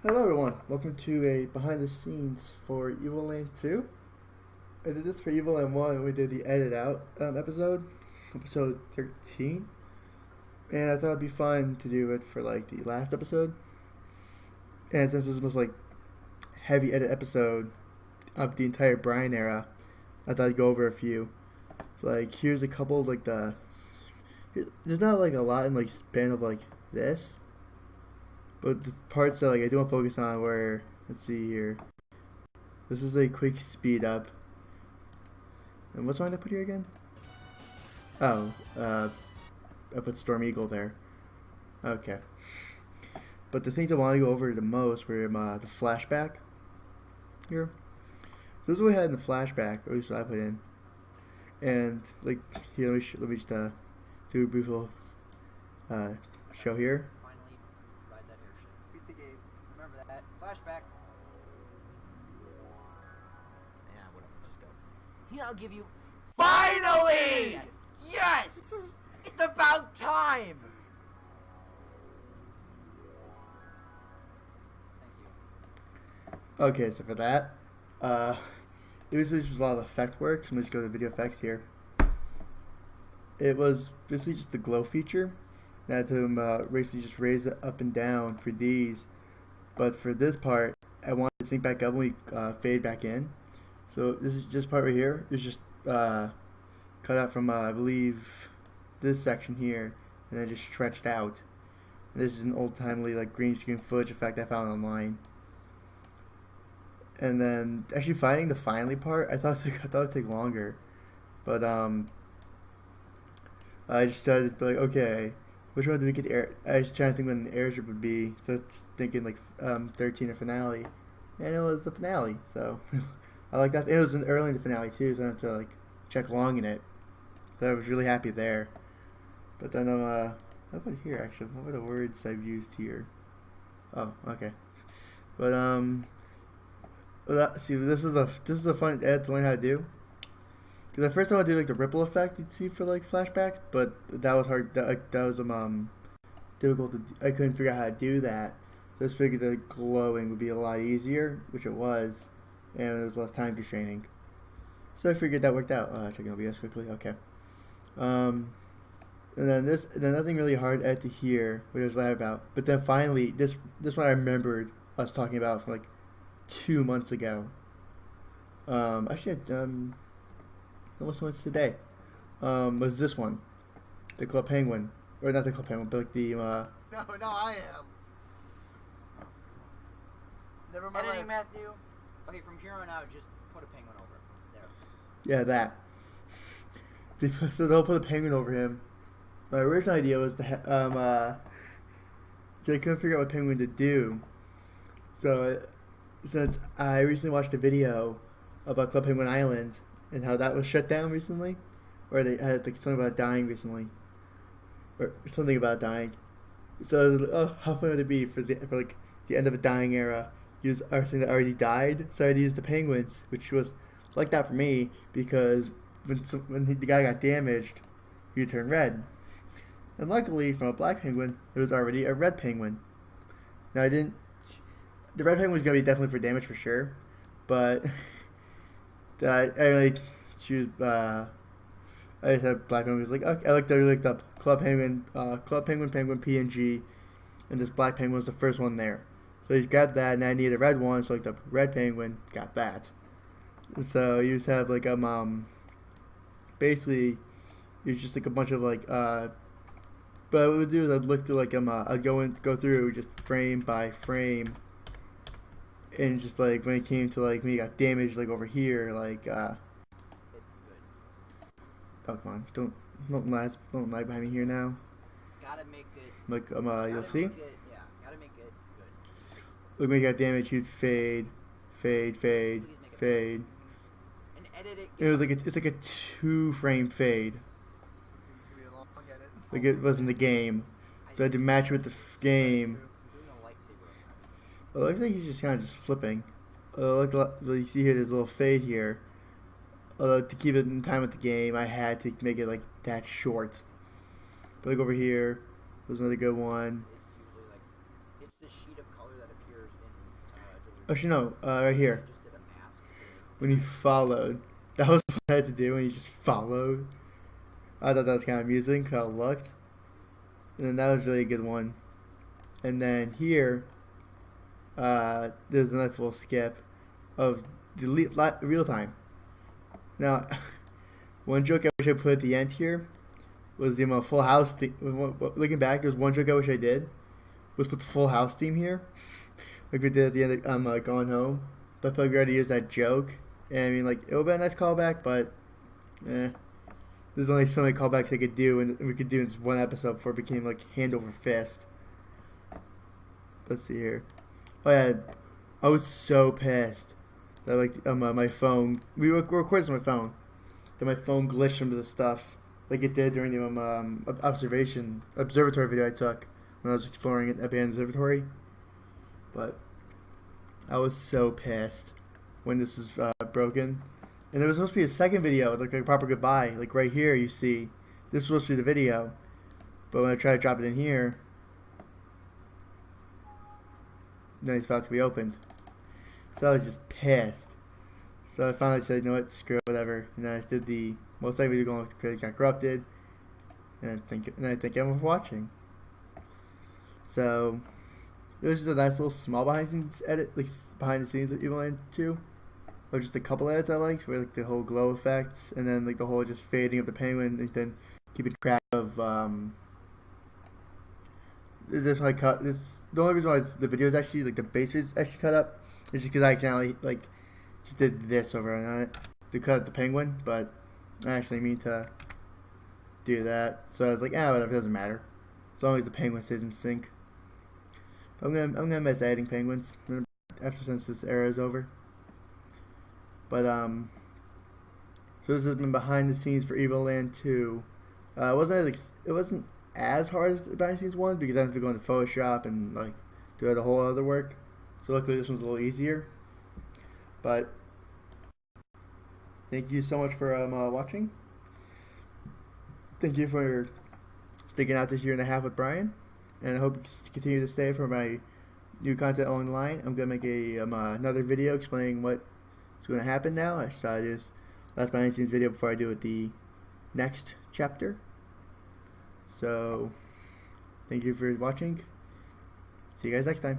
Hello everyone, welcome to a behind the scenes for Evoland 2. I did this for Evoland 1 we did the edit out episode 13. And I thought it'd be fun to do it for like the last episode. And since this was the most like heavy edit episode of the entire Brian era, I thought I'd go over a few. So, like here's a couple of like there's not like a lot in like span of like this. But the parts that like I do want to focus on were, let's see here. This is a quick speed up. And what song did I put here again? Oh, I put Storm Eagle there. Okay. But the things I want to go over the most were the flashback here. So this is what we had in the flashback, or at least what I put in. And like here, let me just do a brief little show here. Remember that. Flashback. Yeah, whatever. Just go. Here, I'll give you. Finally! Yes! It's about time! Thank you. Okay, so for that, it was just a lot of effect work. So I'm just go to video effects here. It was basically just the glow feature. And I had to basically just raise it up and down for these. But for this part, I wanted to sync back up when we fade back in. So this is just part right here. It's just cut out from I believe this section here, and then just stretched out. And this is an old-timely like green screen footage effect I found online. And then actually finding the finally part, I thought it would take longer, but I just started to be like, okay, which one do we get? I was trying to think when the airship would be, so I was thinking like 13 or finale, and it was the finale. So I like that. It was early in the finale too, so I had to like check long in it. So I was really happy there. But then I put it here actually. What were the words I've used here? Oh, okay. But see, this is a fun edit to learn how to do. Because at first I want to do like the ripple effect you'd see for like flashbacks, but that was hard. That was difficult to. I couldn't figure out how to do that. So I just figured the glowing would be a lot easier, which it was, and it was less time constraining. So I figured that worked out. Checking OBS quickly. Okay. And then nothing really hard to edit to here, which I was glad about. But then finally, this one I remembered us talking about from like 2 months ago. Actually, almost once today. Was this one, the Club Penguin, or not the Club Penguin, but like the No, I am. Never mind. Editing, Matthew. Okay, from here on out, just put a penguin over. There. Yeah, that. So they'll put a penguin over him. My original idea was to so I couldn't figure out what penguin to do. So since I recently watched a video about Club Penguin Island and how that was shut down recently, or they had like something about dying recently, or something about dying. So oh, how fun would it be for like the end of a dying era? Use everything that already died. So I had to use the penguins, which was like that for me because when the guy got damaged, he would turn red. And luckily, from a black penguin, there was already a red penguin. Now I didn't. The red penguin was gonna be definitely for damage for sure, but I really choose. I just had black penguin. Was like okay, I really looked up Club Penguin, Penguin PNG, and this black penguin was the first one there. So he got that, and I needed a red one, so I looked up red penguin, got that. And so you just have like basically, it's just like a bunch of like But what I would do is I'd look through like I'd go through just frame by frame. And just like when it came to like when he got damaged like over here, like oh come on, don't lag behind me here now. Gotta make it. Like you'll see. Yeah, gotta make it good. Look when he got damaged, he'd fade. And edit it. It was like it's like a 2-frame fade. Like it was in the game, so I had to match with the game. It looks like he's just kind of just flipping. Look, you see here, there's a little fade here. Although to keep it in time with the game, I had to make it like that short. But look over here, there's another good one. It's usually like, it's the sheet of color that appears in Actually, no. Right here. Just did a mask too. When he followed. That was what I had to do when he just followed. I thought that was kind of amusing, how it looked. And then that was really a good one. And then here, there's a nice little skip of real time. Now, one joke I wish I put at the end here was the Full House theme. Looking back, there's one joke I wish I did was put the Full House theme here, like we did at the end of Going Home. But I feel like we already used that joke, and I mean, like, it would be a nice callback, but there's only so many callbacks I could do, and we could do in just one episode before it became like hand over fist. Let's see here. Oh yeah, I was so pissed that like my phone. We recorded on my phone. That my phone glitched into the stuff like it did during the observatory video I took when I was exploring at the observatory. But I was so pissed when this was broken. And there was supposed to be a second video with like a proper goodbye. Like right here, you see, this was supposed to be the video. But when I tried to drop it in here, then it's about to be opened. So I was just pissed. So I finally said, you know what, screw it, whatever. And then I just did the most likely video going with Credit Got Corrupted. And I thank everyone for watching. So it was just a nice little small behind the scenes edit, like behind the scenes of Evoland 2. Or just a couple edits I liked, where like the whole glow effects, and then like the whole just fading of the penguin, and then keeping track of this I cut this. The only reason why the video is actually like the base is actually cut up is just because I accidentally like just did this over on it to cut the penguin, but I actually mean to do that. So I was like, whatever, it doesn't matter as long as the penguin stays in sync. I'm gonna miss editing penguins after since this era is over. But so this has been behind the scenes for Evoland 2. It wasn't as hard as the behind the scenes one because I had to go into Photoshop and like do the whole other work. So luckily this one's a little easier. But thank you so much for watching. Thank you for sticking out this year and a half with Brian, and I hope you continue to stay for my new content online. I'm gonna make another video explaining what's going to happen now. I decided to do this last behind the scenes video before I do it the next chapter. So thank you for watching. See you guys next time.